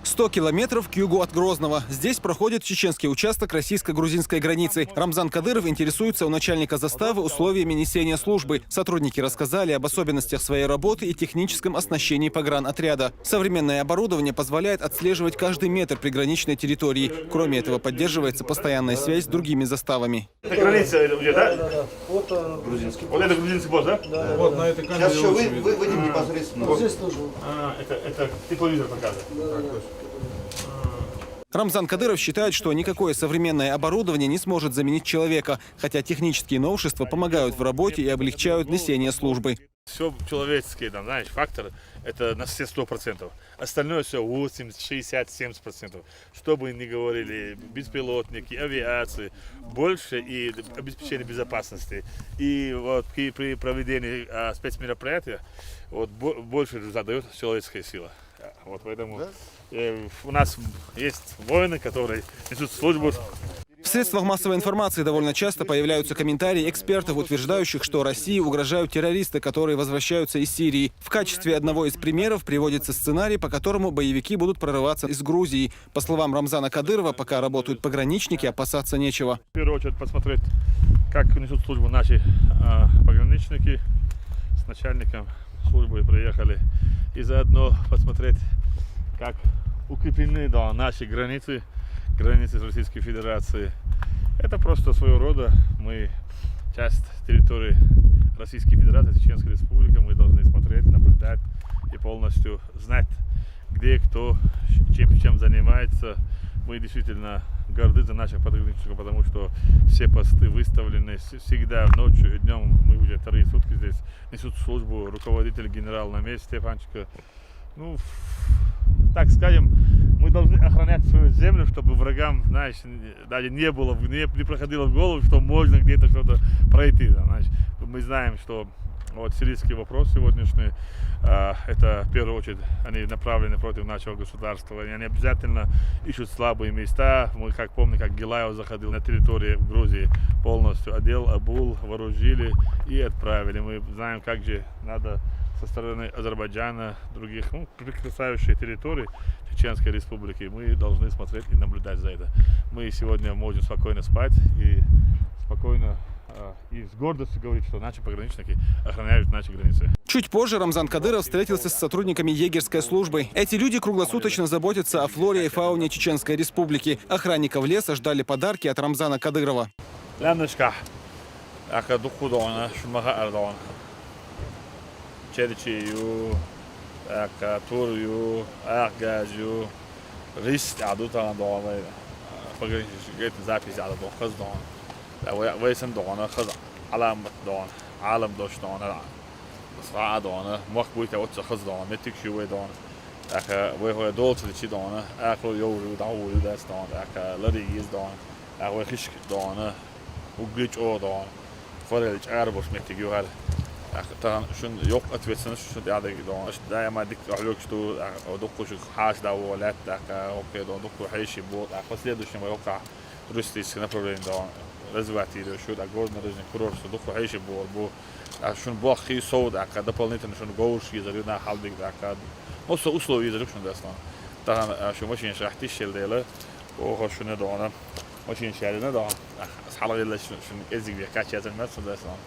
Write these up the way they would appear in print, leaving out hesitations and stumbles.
100 километров к югу от Грозного. Здесь проходит чеченский участок российско-грузинской границы. Рамзан Кадыров интересуется у начальника заставы условиями несения службы. Сотрудники рассказали об особенностях своей работы и техническом оснащении погранотряда. Современное оборудование позволяет отслеживать каждый метр приграничной территории. Кроме этого, поддерживается постоянная связь с другими заставами. Это граница где, да? Да. Вот грузинский. Вот это грузинский пост, да? Да. Вот на этой камере. Сейчас еще выйдем непосредственно. Вот здесь тоже. Это тепловизор показывает. Рамзан Кадыров считает, что никакое современное оборудование не сможет заменить человека, хотя технические новшества помогают в работе и облегчают несение службы. Все человеческие, там, знаешь, факторы, это на все 100%. Остальное все 80, 60, 70%. Что бы ни говорили, беспилотники, авиации, больше и обеспечение безопасности. И вот при проведении спецмероприятия вот, больше задает человеческая сила. Вот поэтому у нас есть воины, которые несут службу. В средствах массовой информации довольно часто появляются комментарии экспертов, утверждающих, что России угрожают террористы, которые возвращаются из Сирии. В качестве одного из примеров приводится сценарий, по которому боевики будут прорываться из Грузии. По словам Рамзана Кадырова, пока работают пограничники, опасаться нечего. В первую очередь посмотреть, как несут службу наши пограничники. С начальником службы приехали. И заодно посмотреть, как укреплены наши границы Российской Федерации. Это просто своего рода мы часть территории Российской Федерации, Чеченской Республики. Мы должны смотреть, наблюдать и полностью знать, где кто, чем занимается. Мы действительно горды за наших пограничников, потому что все посты выставлены всегда ночью и днем. Мы уже вторые сутки здесь несут службу. Руководитель генерал на месте, Стефанчика. Ну, так скажем, мы должны охранять свою землю, чтобы врагам, знаешь, даже не проходило в голову, что можно где-то что-то пройти. Знаешь. Мы знаем, что вот сирийский вопрос сегодняшний, это в первую очередь они направлены против нашего государства. И они обязательно ищут слабые места. Мы как помним, как Гилаев заходил на территорию Грузии, полностью обул, вооружили и отправили. Мы знаем, как же надо со стороны Азербайджана, других прекрасающих территорий Чеченской Республики. Мы должны смотреть и наблюдать за это. Мы сегодня можем спокойно спать и спокойно и с гордостью говорить, что наши пограничники охраняют наши границы. Чуть позже Рамзан Кадыров встретился с сотрудниками егерской службы. Эти люди круглосуточно заботятся о флоре и фауне Чеченской Республики. Охранников леса ждали подарки от Рамзана Кадырова. Çeriçeyu, Turyu, Ağgazyu, Ris adı da doğamaydı. Bakın zapis adı da kız doğan. Veysen doğana kız alamet doğan, alam doş doğana. Sıra doğana, makbuyta otsa kız doğan, metik şuve doğan. Ve dolçu içi doğana, aklı yoğuru davulu ders doğan, ları yiz doğan, ve kışk doğana, ugliç o doğan. Fareliç arboş metik yuhal. طبعا شون يوق اتويتسنس شون يعني دون دائما ديك علوك شتو دقو شو حاش دا ولات دا اوكي دون دقو حيشي بو دا قصيدو شو ما يوقع تورستيس كنا بروبليم دون رزواتي دو شو دا جورن رجن كورور شو دقو حيشي بو شون بو خي صود دا дополнительно شون гоуш يزرينا حالبك دا نص условия يزريك شون داستان طبعا شو ماشي شرحتي الشيل ديلا او شون دونا ماشي شالنا دون اصحاب يلا شون ازيك بيحكي هذا المثل داستان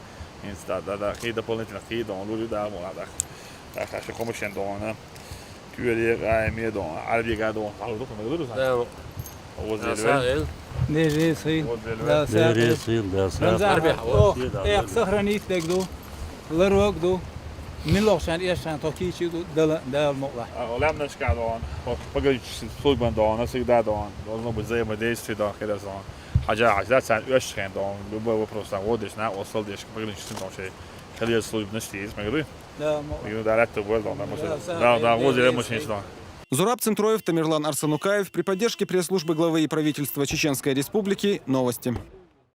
Da geen doppeltje geen dan doe daar maar daar ga je komen zijn dan kun je er meer dan al je gaat dan al toch maar doen لا ساغل نيجي صين. لا ديري صيل لا ساغل ايه سهرانيت دو لروق دو من لوشان ايشان توكيشي دو ده الموضوع. ولم نشكع dan بقى صوب dan als ik daar dan nog bezig met deze dan كده dan حاجة عجلات سان أشخن دون لبوا وبروستان ودش نا وصل ديش بقولين شو تنتظر شيء خليه يصلي بنشتيز ما يقولي لا يقولون دارت تقول دون да وزير ماشين شلون. Зураб Центроев, Тамерлан Арсанукаев при поддержке пресс-службы главы и правительства Чеченской Республики. Новости.